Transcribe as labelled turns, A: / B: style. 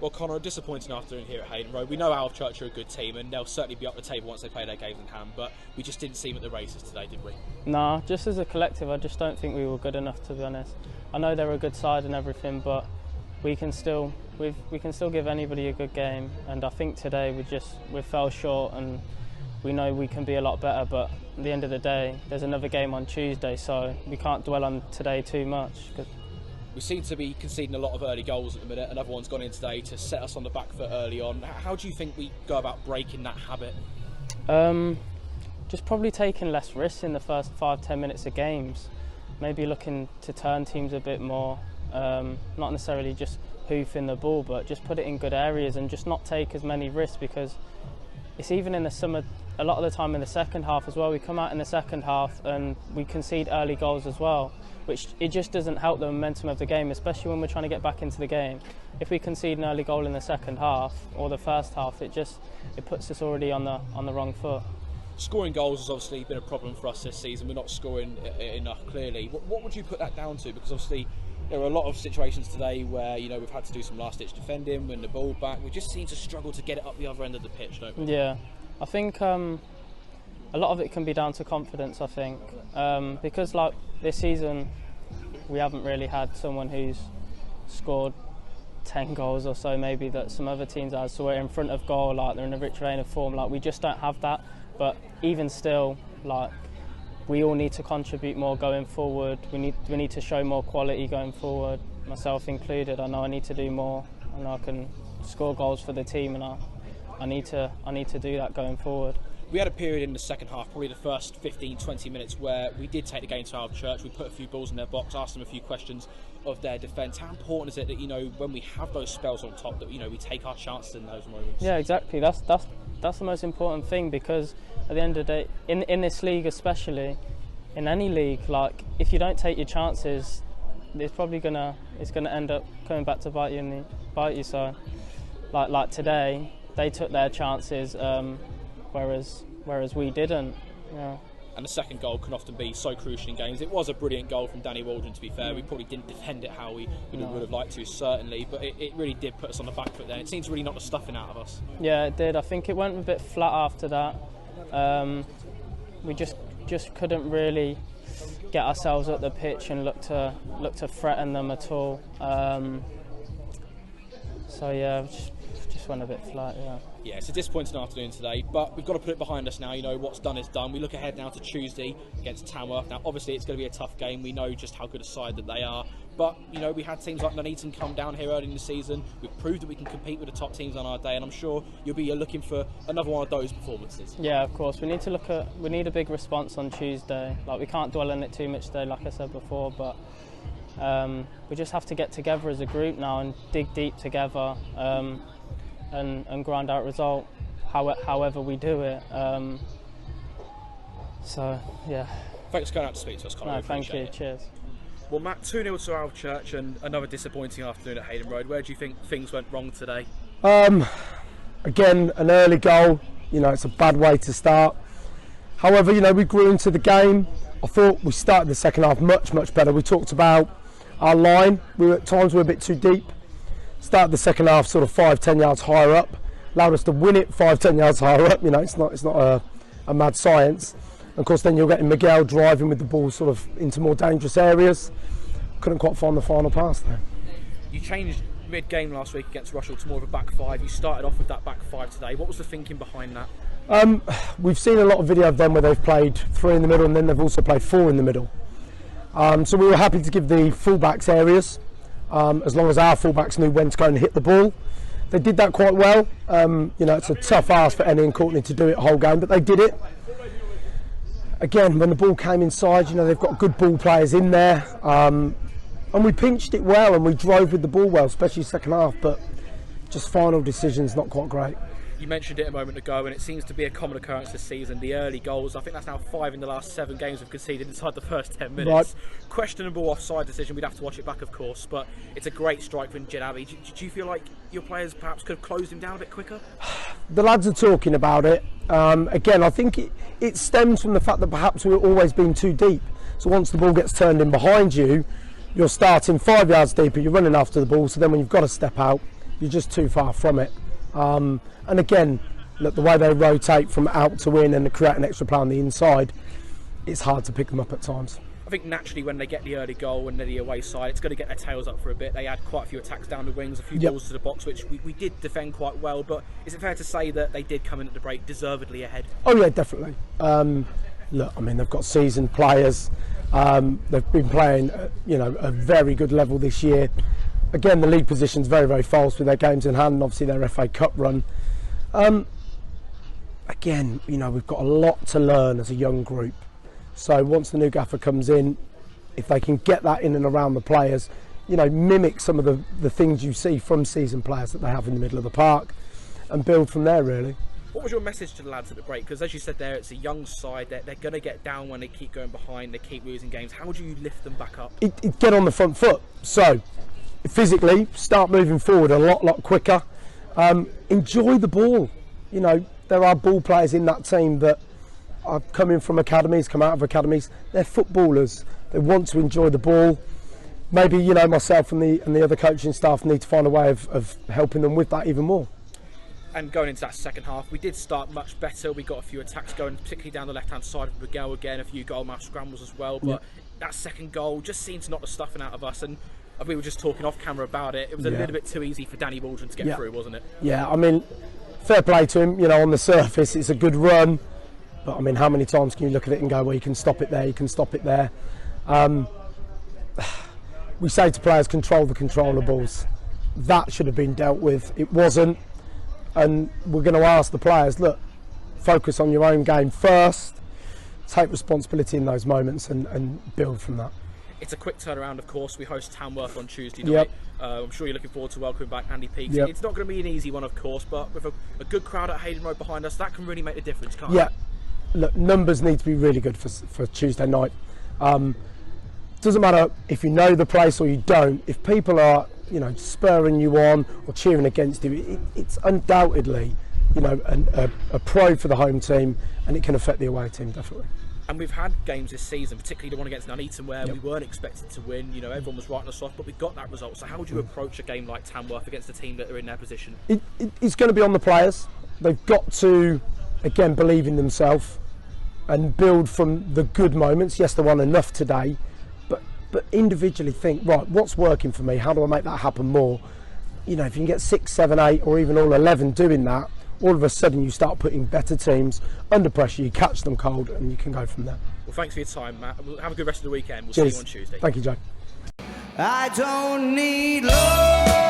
A: Well, Connor, a disappointing afternoon here at Hayden Road. We know Alvechurch are a good team and they'll certainly be up the table once they play their games in hand, but we just didn't see them at the races today, did we?
B: Nah, just as a collective, I just don't think we were good enough, to be honest. I know they're a good side and everything, but we can still give anybody a good game, and I think today we fell short, and we know we can be a lot better, but at the end of the day, there's another game on Tuesday, so we can't dwell on today too much.
A: We seem to be conceding a lot of early goals at the minute. Another one's gone in today to set us on the back foot early on. How do you think we go about breaking that habit?
B: Just probably taking less risks in the first 5-10 minutes of games. Maybe looking to turn teams a bit more. Not necessarily just hoofing the ball, but just put it in good areas and just not take as many risks, because it's even in the summer, a lot of the time in the second half as well. We come out in the second half and we concede early goals as well, which it just doesn't help the momentum of the game, especially when we're trying to get back into the game. If we concede an early goal in the second half or the first half, it puts us already on the wrong foot. Scoring
A: goals has obviously been a problem for us this season. We're not scoring enough, clearly. What would you put that down to? Because obviously there are a lot of situations today where we've had to do some last-ditch defending, win the ball back. We just seem to struggle to get it up the other end of the pitch, don't we?
B: Yeah, I think a lot of it can be down to confidence, I think, because like this season we haven't really had someone who's scored 10 goals or so, maybe, that some other teams have. So we're in front of goal, like they're in a rich vein of form, like we just don't have that. But even still, like, we all need to contribute more going forward. We need to show more quality going forward, myself included. I know I need to do more. I know I can score goals for the team, and I need to do that going forward.
A: We had a period in the second half, probably the first 15-20 minutes, where we did take the game to Alvechurch. We put a few balls in their box, asked them a few questions of their defence. How important is it that when we have those spells on top, that we take our chances in those moments?
B: Yeah, exactly. That's the most important thing, because at the end of the day, in this league especially, in any league, like, if you don't take your chances, it's probably gonna end up coming back to bite you. So, like today, they took their chances, whereas we didn't. Yeah.
A: And the second goal can often be so crucial in games. It was a brilliant goal from Danny Waldron, to be fair. We probably didn't defend it how we would have liked to, certainly, but it really did put us on the back foot there. It seems to really knock the stuffing out of us.
B: Yeah, it did. I think it went a bit flat after that. We just couldn't really get ourselves up the pitch and look to threaten them at all. So yeah, just went a bit flat.
A: Yeah, it's a disappointing afternoon today, but we've got to put it behind us now. What's done is done. We look ahead now to Tuesday against Tamworth. Now, obviously, it's going to be a tough game. We know just how good a side that they are. But, we had teams like Nuneaton come down here early in the season. We've proved that we can compete with the top teams on our day, and I'm sure you'll be looking for another one of those performances.
B: Yeah, of course. We need a big response on Tuesday. Like, we can't dwell on it too much today, like I said before, but we just have to get together as a group now and dig deep together. And grind out a result however we do it. So, yeah.
A: Thanks for going out to speak to us, Connor.
B: No, thank you. Cheers.
A: Well, Matt, 2-0 to Alvechurch and another disappointing afternoon at Hayden Road. Where do you think things went wrong today?
C: Again, an early goal. It's a bad way to start. However, we grew into the game. I thought we started the second half much better. We talked about our line. At times we were a bit too deep. Started the second half sort of 5-10 yards higher up, allowed us to win it 5-10 yards higher up. It's not a mad science. And of course, then you're getting Miguel driving with the ball sort of into more dangerous areas. Couldn't quite find the final pass there.
A: You changed mid-game last week against Rushden to more of a back five. You started off with that back five today. What was the thinking behind that?
C: We've seen a lot of video of them where they've played 3 in the middle, and then they've also played 4 in the middle. So we were happy to give the full-backs areas. As long as our fullbacks knew when to go and hit the ball. They did that quite well. It's a tough ask for Ennie and Courtney to do it whole game, but they did it. Again, when the ball came inside, they've got good ball players in there. And we pinched it well and we drove with the ball well, especially second half, but just final decisions not quite great.
A: You mentioned it a moment ago, and it seems to be a common occurrence this season. The early goals, I think that's now 5 in the last 7 games we've conceded inside the first 10 minutes.
C: Right.
A: Questionable offside decision, we'd have to watch it back, of course, but it's a great strike from Jed Abbey. Do you feel like your players perhaps could have closed him down a bit quicker?
C: The lads are talking about it. Again, I think it stems from the fact that perhaps we've always been too deep. So once the ball gets turned in behind you, you're starting 5 yards deeper, you're running after the ball, so then when you've got to step out, you're just too far from it. And again, look, the way they rotate from out to in and create an extra play on the inside, it's hard to pick them up at times.
A: I think naturally when they get the early goal and they're the away side, it's going to get their tails up for a bit. They had quite a few attacks down the wings, a few balls to the box, which we did defend quite well. But is it fair to say that they did come in at the break deservedly ahead? Oh
C: yeah, definitely. Look, I mean, they've got seasoned players. They've been playing, a very good level this year. Again, the league position's very, very false with their games in hand and obviously their FA Cup run. Again, we've got a lot to learn as a young group. So once the new gaffer comes in, if they can get that in and around the players, mimic some of the things you see from seasoned players that they have in the middle of the park and build from there, really.
A: What was your message to the lads at the break? Because as you said there, it's a young side. They're going to get down when they keep going behind, they keep losing games. How do you lift them back up?
C: Get on the front foot. So physically, start moving forward a lot quicker. Enjoy the ball. There are ball players in that team that are coming from academies, come out of academies. They're footballers. They want to enjoy the ball. Maybe myself and the other coaching staff need to find a way of helping them with that even more.
A: And going into that second half, we did start much better. We got a few attacks going, particularly down the left-hand side of Miguel again, a few goal-mouth scrambles as well. But that second goal just seemed to knock the stuffing out of us. And we were just talking off camera about it. It was a little bit too easy for Danny Waldron to get through, wasn't it? Yeah,
C: I mean, fair play to him. On the surface, it's a good run. But I mean, how many times can you look at it and go, well, you can stop it there, you can stop it there. We say to players, control the controllables. That should have been dealt with. It wasn't. And we're going to ask the players, look, focus on your own game first, take responsibility in those moments and build from that.
A: It's a quick turnaround, of course. We host Tamworth on Tuesday night. I'm sure you're looking forward to welcoming back Andy Peaks. It's not going to be an easy one, of course, but with a good crowd at Hayden Road behind us, that can really make a difference, can't it?
C: Look, numbers need to be really good for Tuesday night. Doesn't matter if you know the place or you don't. If people are, spurring you on or cheering against you, it's undoubtedly, a pro for the home team, and it can affect the away team definitely.
A: And we've had games this season, particularly the one against Nuneaton, where we weren't expected to win. Everyone was writing us off, but we got that result. So how would you approach a game like Tamworth against a team that are in their position?
C: It's going to be on the players. They've got to, again, believe in themselves and build from the good moments. Yes, they won enough today, but individually think, right, what's working for me? How do I make that happen more? If you can get 6, 7, 8 or even all 11 doing that, all of a sudden you start putting better teams under pressure, you catch them cold and you can go from there.
A: Well, thanks for your time, Matt. We'll have a good rest of the weekend. We'll see you on Tuesday.
C: Thank you, Joe.
D: I don't need love.